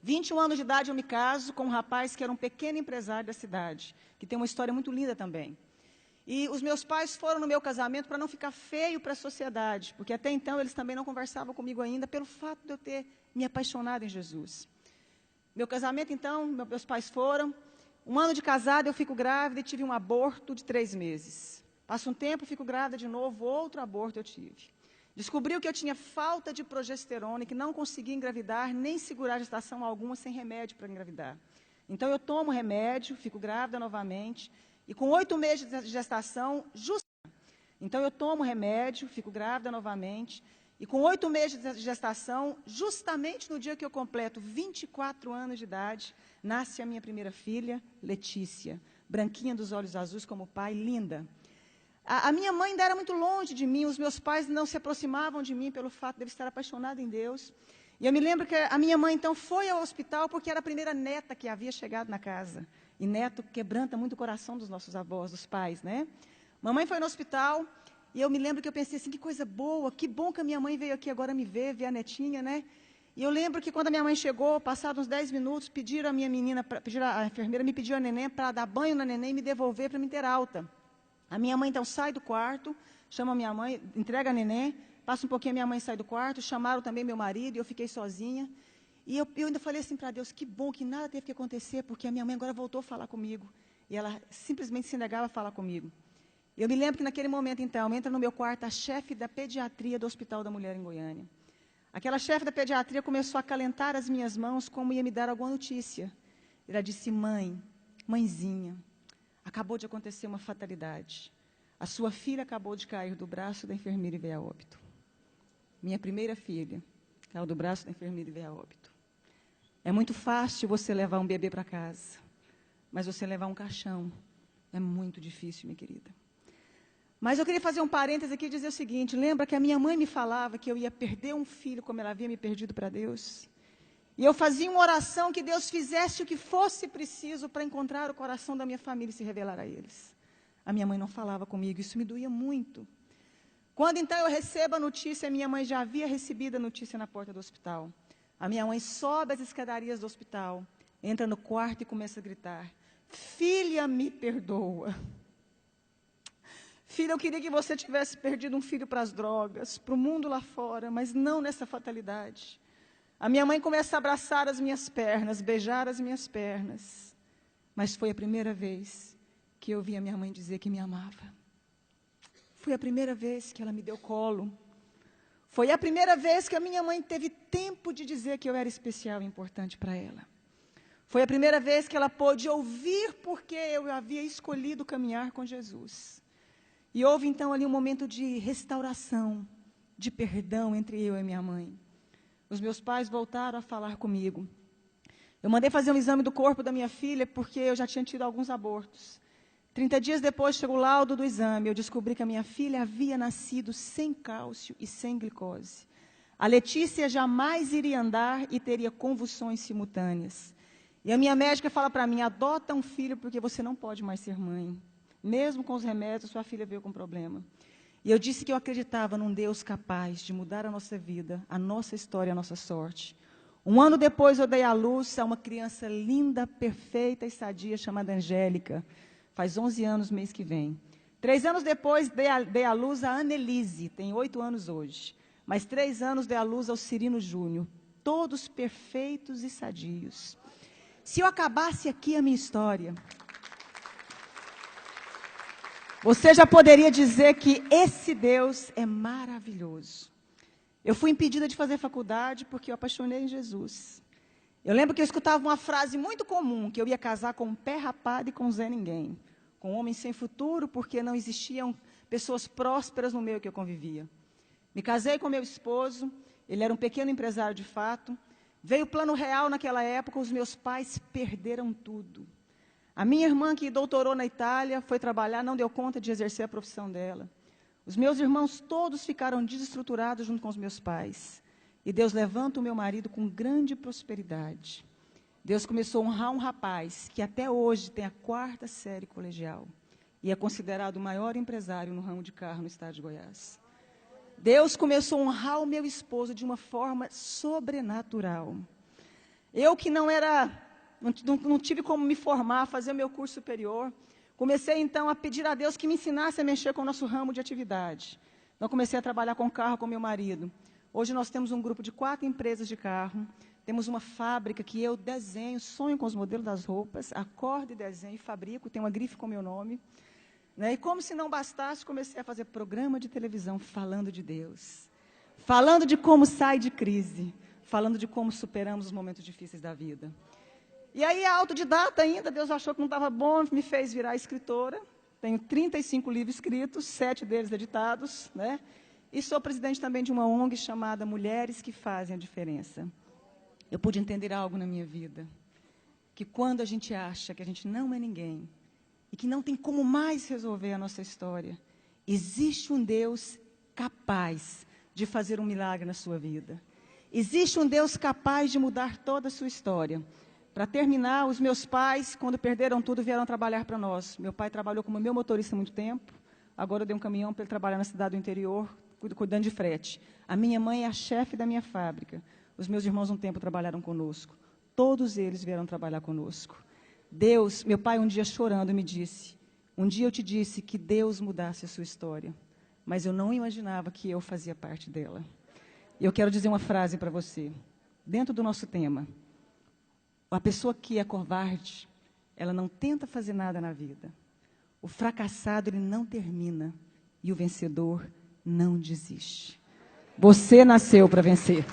21 anos de idade eu me caso com um rapaz que era um pequeno empresário da cidade, que tem uma história muito linda também. E os meus pais foram no meu casamento para não ficar feio para a sociedade, porque até então eles também não conversavam comigo ainda pelo fato de eu ter me apaixonado em Jesus. Meu casamento, então, meus pais foram. Um ano de casada, eu fico grávida e tive um aborto de 3 meses. Passa um tempo, fico grávida de novo, outro aborto eu tive. Descobriu que eu tinha falta de progesterona e que não conseguia engravidar, nem segurar gestação alguma sem remédio para engravidar. Então, eu tomo remédio, fico grávida novamente, e com 8 meses de gestação, então, eu tomo remédio, fico grávida novamente, e com 8 meses de gestação, justamente no dia que eu completo 24 anos de idade, nasce a minha primeira filha, Letícia, branquinha dos olhos azuis como o pai, linda. A minha mãe ainda era muito longe de mim, os meus pais não se aproximavam de mim pelo fato de eu estar apaixonada em Deus. E eu me lembro que a minha mãe, então, foi ao hospital porque era a primeira neta que havia chegado na casa. E neto quebranta muito o coração dos nossos avós, dos pais, né? Mamãe foi no hospital e eu me lembro que eu pensei assim, que coisa boa, que bom que a minha mãe veio aqui agora me ver a netinha, né? E eu lembro que quando a minha mãe chegou, passados uns 10 minutos, pediram a minha menina, a enfermeira me pediu a neném para dar banho na neném e me devolver para me ter alta. A minha mãe, então, sai do quarto, chama a minha mãe, entrega a neném, passa um pouquinho, a minha mãe sai do quarto, chamaram também meu marido, e eu fiquei sozinha. E eu ainda falei assim para Deus, que bom que nada teve que acontecer, porque a minha mãe agora voltou a falar comigo. E ela simplesmente se negava a falar comigo. Eu me lembro que naquele momento, então, entra no meu quarto a chefe da pediatria do Hospital da Mulher em Goiânia. Aquela chefe da pediatria começou a acalentar as minhas mãos como ia me dar alguma notícia. Ela disse, mãezinha, acabou de acontecer uma fatalidade. A sua filha acabou de cair do braço da enfermeira e veio a óbito. Minha primeira filha caiu do braço da enfermeira e veio a óbito. É muito fácil você levar um bebê para casa, mas você levar um caixão é muito difícil, minha querida. Mas eu queria fazer um parêntese aqui e dizer o seguinte, lembra que a minha mãe me falava que eu ia perder um filho como ela havia me perdido para Deus? E eu fazia uma oração que Deus fizesse o que fosse preciso para encontrar o coração da minha família e se revelar a eles. A minha mãe não falava comigo, isso me doía muito. Quando então eu recebo a notícia, minha mãe já havia recebido a notícia na porta do hospital. A minha mãe sobe as escadarias do hospital, entra no quarto e começa a gritar, filha, me perdoa. Filha, eu queria que você tivesse perdido um filho para as drogas, para o mundo lá fora, mas não nessa fatalidade. A minha mãe começa a abraçar as minhas pernas, beijar as minhas pernas. Mas foi a primeira vez que eu vi a minha mãe dizer que me amava. Foi a primeira vez que ela me deu colo. Foi a primeira vez que a minha mãe teve tempo de dizer que eu era especial e importante para ela. Foi a primeira vez que ela pôde ouvir porque eu havia escolhido caminhar com Jesus. E houve então ali um momento de restauração, de perdão entre eu e minha mãe. Os meus pais voltaram a falar comigo. Eu mandei fazer um exame do corpo da minha filha porque eu já tinha tido alguns abortos. 30 dias depois chegou o laudo do exame. Eu descobri que a minha filha havia nascido sem cálcio e sem glicose. A Letícia jamais iria andar e teria convulsões simultâneas. E a minha médica fala para mim, adota um filho porque você não pode mais ser mãe. Mesmo com os remédios, sua filha veio com problema. E eu disse que eu acreditava num Deus capaz de mudar a nossa vida, a nossa história, a nossa sorte. Um ano depois, eu dei à luz a uma criança linda, perfeita e sadia, chamada Angélica. Faz 11 anos, mês que vem. 3 anos depois, dei à luz a Annelise, tem 8 anos hoje. Mais 3 anos, dei à luz ao Cirino Júnior. Todos perfeitos e sadios. Se eu acabasse aqui a minha história, você já poderia dizer que esse Deus é maravilhoso. Eu fui impedida de fazer faculdade porque eu apaixonei em Jesus. Eu lembro que eu escutava uma frase muito comum, que eu ia casar com um pé rapado e com um Zé Ninguém. Com um homem sem futuro, porque não existiam pessoas prósperas no meio que eu convivia. Me casei com meu esposo, ele era um pequeno empresário de fato. Veio o plano real naquela época, os meus pais perderam tudo. A minha irmã, que doutorou na Itália, foi trabalhar, não deu conta de exercer a profissão dela. Os meus irmãos todos ficaram desestruturados junto com os meus pais. E Deus levanta o meu marido com grande prosperidade. Deus começou a honrar um rapaz que até hoje tem a 4ª série colegial. E é considerado o maior empresário no ramo de carro no estado de Goiás. Deus começou a honrar o meu esposo de uma forma sobrenatural. Eu que não tive como me formar, fazer o meu curso superior, comecei então a pedir a Deus que me ensinasse a mexer com o nosso ramo de atividade. Então comecei a trabalhar com carro com meu marido. Hoje nós temos um grupo de 4 empresas de carro, temos uma fábrica que eu desenho, sonho com os modelos das roupas, acordo e desenho, fabrico, tem uma grife com meu nome. Né? E como se não bastasse, comecei a fazer programa de televisão falando de Deus, falando de como sai de crise, falando de como superamos os momentos difíceis da vida. E aí, autodidata ainda, Deus achou que não estava bom, me fez virar escritora. Tenho 35 livros escritos, 7 deles editados, né? E sou presidente também de uma ONG chamada Mulheres que Fazem a Diferença. Eu pude entender algo na minha vida, que quando a gente acha que a gente não é ninguém, e que não tem como mais resolver a nossa história, existe um Deus capaz de fazer um milagre na sua vida. Existe um Deus capaz de mudar toda a sua história. Para terminar, os meus pais, quando perderam tudo, vieram trabalhar para nós. Meu pai trabalhou como meu motorista há muito tempo, agora eu dei um caminhão para ele trabalhar na cidade do interior, cuidando de frete. A minha mãe é a chefe da minha fábrica. Os meus irmãos um tempo trabalharam conosco. Todos eles vieram trabalhar conosco. Deus, meu pai um dia chorando me disse, um dia eu te disse que Deus mudasse a sua história, mas eu não imaginava que eu fazia parte dela. E eu quero dizer uma frase para você, dentro do nosso tema. A pessoa que é covarde, ela não tenta fazer nada na vida. O fracassado, ele não termina. E o vencedor não desiste. Você nasceu para vencer.